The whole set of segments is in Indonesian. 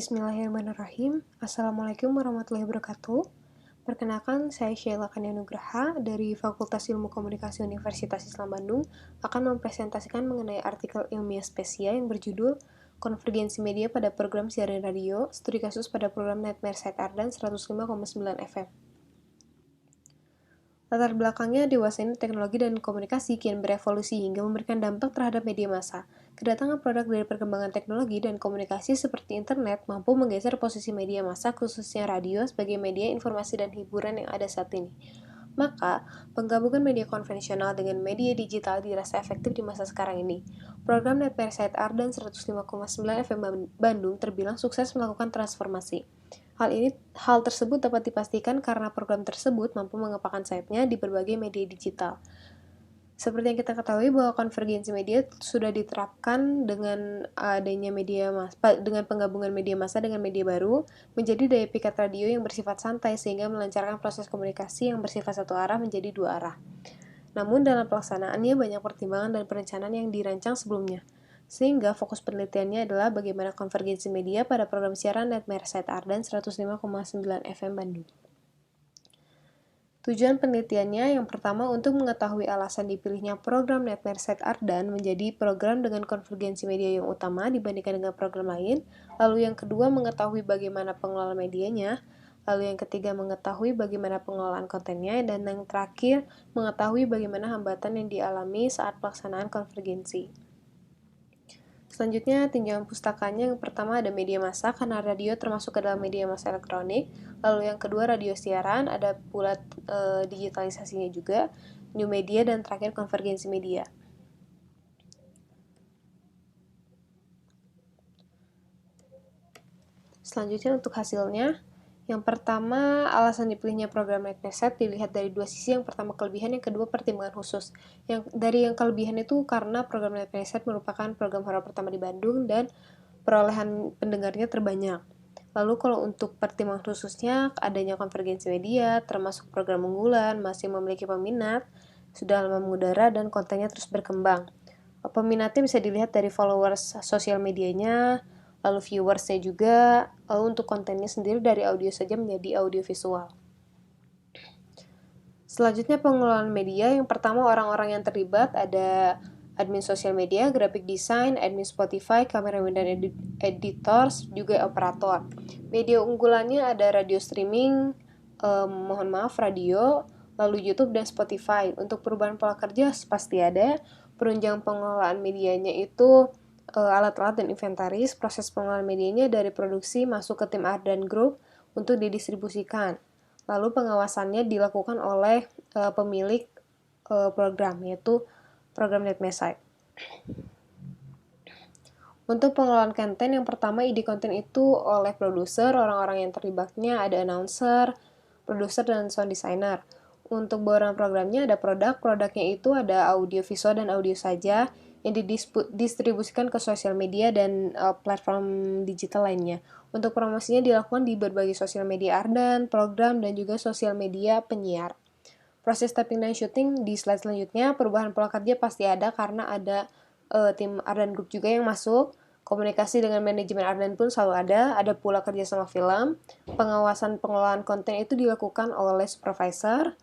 Bismillahirrahmanirrahim. Assalamualaikum warahmatullahi wabarakatuh. Perkenalkan, saya Sheila Kania Nugraha dari Fakultas Ilmu Komunikasi Universitas Islam Bandung akan mempresentasikan mengenai artikel ilmiah spesial yang berjudul Konvergensi Media pada Program Siaran Radio, Studi Kasus pada Program Nightmare Site Ardan 105,9 FM. Latar belakangnya, dewasa ini teknologi dan komunikasi kian berevolusi hingga memberikan dampak terhadap media massa. Kedatangan produk dari perkembangan teknologi dan komunikasi seperti internet mampu menggeser posisi media massa, khususnya radio, sebagai media informasi dan hiburan yang ada saat ini. Maka, penggabungan media konvensional dengan media digital dirasa efektif di masa sekarang ini. Program Nightmare Site Ardan 105,9 FM Bandung terbilang sukses melakukan transformasi. Hal tersebut dapat dipastikan karena program tersebut mampu mengepakkan sayapnya di berbagai media digital. Seperti yang kita ketahui bahwa konvergensi media sudah diterapkan dengan adanya dengan penggabungan media massa dengan media baru menjadi daya pikat radio yang bersifat santai sehingga melancarkan proses komunikasi yang bersifat satu arah menjadi dua arah. Namun dalam pelaksanaannya banyak pertimbangan dan perencanaan yang dirancang sebelumnya. Sehingga fokus penelitiannya adalah bagaimana konvergensi media pada program siaran Nightmare Site Ardan 105,9 FM Bandung. Tujuan penelitiannya yang pertama untuk mengetahui alasan dipilihnya program Nightmare Site Ardan menjadi program dengan konvergensi media yang utama dibandingkan dengan program lain, lalu yang kedua mengetahui bagaimana pengelola medianya, lalu yang ketiga mengetahui bagaimana pengelolaan kontennya, dan yang terakhir mengetahui bagaimana hambatan yang dialami saat pelaksanaan konvergensi. Selanjutnya, tinjauan pustakanya yang pertama ada media massa, karena radio termasuk ke dalam media massa elektronik. Lalu yang kedua radio siaran, ada pula digitalisasinya juga, new media, dan terakhir konvergensi media. Selanjutnya untuk hasilnya, yang pertama, alasan dipilihnya program Nightmare Site dilihat dari dua sisi. Yang pertama kelebihan, yang kedua pertimbangan khusus. Yang kelebihan itu karena program Nightmare Site merupakan program horor pertama di Bandung dan perolehan pendengarnya terbanyak. Lalu kalau untuk pertimbangan khususnya, adanya konvergensi media, termasuk program unggulan, masih memiliki peminat, sudah lama mengudara, dan kontennya terus berkembang. Peminatnya bisa dilihat dari followers sosial medianya, lalu viewersnya juga, lalu untuk kontennya sendiri dari audio saja menjadi audio visual. Selanjutnya pengelolaan media, yang pertama orang-orang yang terlibat ada admin sosial media, graphic design, admin Spotify, kameramen dan editors, juga operator. Media unggulannya ada radio streaming, radio, lalu YouTube dan Spotify. Untuk perubahan pola kerja pasti ada. Penunjang pengelolaan medianya itu alat-alat dan inventaris. Proses pengelolaan medianya dari produksi masuk ke tim Ardan Group untuk didistribusikan. Lalu pengawasannya dilakukan oleh pemilik program, yaitu program Nightmare Site. Untuk pengelolaan konten, yang pertama ide konten itu oleh produser, orang-orang yang terlibatnya ada announcer, produser, dan sound designer. Untuk bawaan programnya ada produknya itu ada audio visual dan audio saja yang didistribusikan ke sosial media dan platform digital lainnya. Untuk promosinya dilakukan di berbagai sosial media Ardan, program, dan juga sosial media penyiar. Proses typing dan syuting di slide selanjutnya, perubahan pola kerja pasti ada karena ada tim Ardan Group juga yang masuk. Komunikasi dengan manajemen Ardan pun selalu ada pula kerjasama film. Pengawasan pengelolaan konten itu dilakukan oleh supervisor.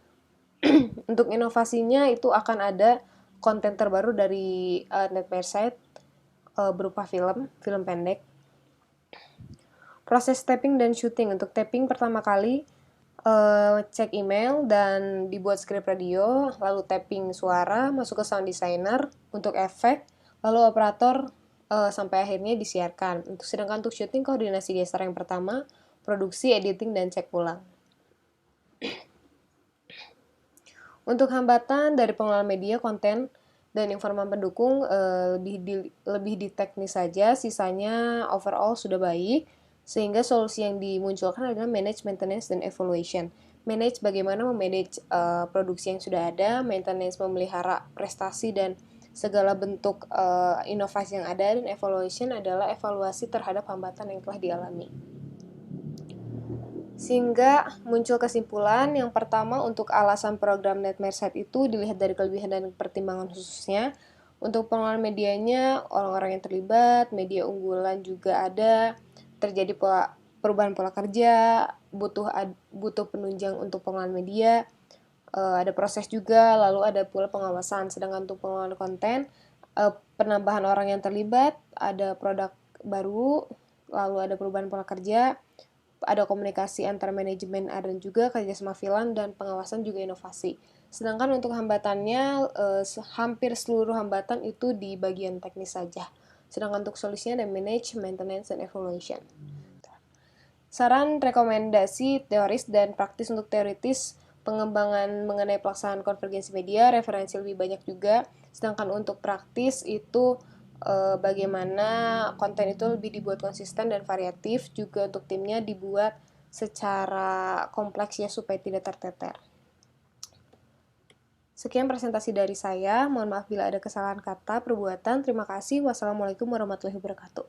Untuk inovasinya itu akan ada konten terbaru dari Nightmare Site berupa film pendek. Proses taping dan syuting. Untuk taping pertama kali cek email dan dibuat skrip radio, lalu taping suara, masuk ke sound designer untuk efek, lalu operator sampai akhirnya disiarkan. Sedangkan untuk syuting, koordinasi geser yang pertama, produksi, editing, dan cek ulang. Untuk hambatan dari pengelolaan media, konten, dan informan pendukung lebih di teknis saja, sisanya overall sudah baik, sehingga solusi yang dimunculkan adalah manage, maintenance, dan evaluation. Manage bagaimana memanage produksi yang sudah ada, maintenance memelihara prestasi dan segala bentuk inovasi yang ada, dan evaluation adalah evaluasi terhadap hambatan yang telah dialami. Sehingga muncul kesimpulan yang pertama untuk alasan program Nightmare Site itu dilihat dari kelebihan dan pertimbangan khususnya. Untuk pengelolaan medianya, orang-orang yang terlibat, media unggulan juga ada, terjadi perubahan pola kerja, butuh penunjang untuk pengelolaan media, ada proses juga, lalu ada pula pengawasan. Sedangkan untuk pengelolaan konten, penambahan orang yang terlibat, ada produk baru, lalu ada perubahan pola kerja, ada komunikasi antar manajemen dan juga kerjasama freelance, dan pengawasan juga inovasi. Sedangkan untuk hambatannya, hampir seluruh hambatan itu di bagian teknis saja. Sedangkan untuk solusinya ada manage, maintenance, dan evaluation. Saran, rekomendasi, teoris, dan praktis. Untuk teoritis, pengembangan mengenai pelaksanaan konvergensi media, referensi lebih banyak juga. Sedangkan untuk praktis itu bagaimana konten itu lebih dibuat konsisten dan variatif, juga untuk timnya dibuat secara kompleks ya supaya tidak terteter. Sekian presentasi dari saya, mohon maaf bila ada kesalahan kata, perbuatan. Terima kasih. Wassalamualaikum warahmatullahi wabarakatuh.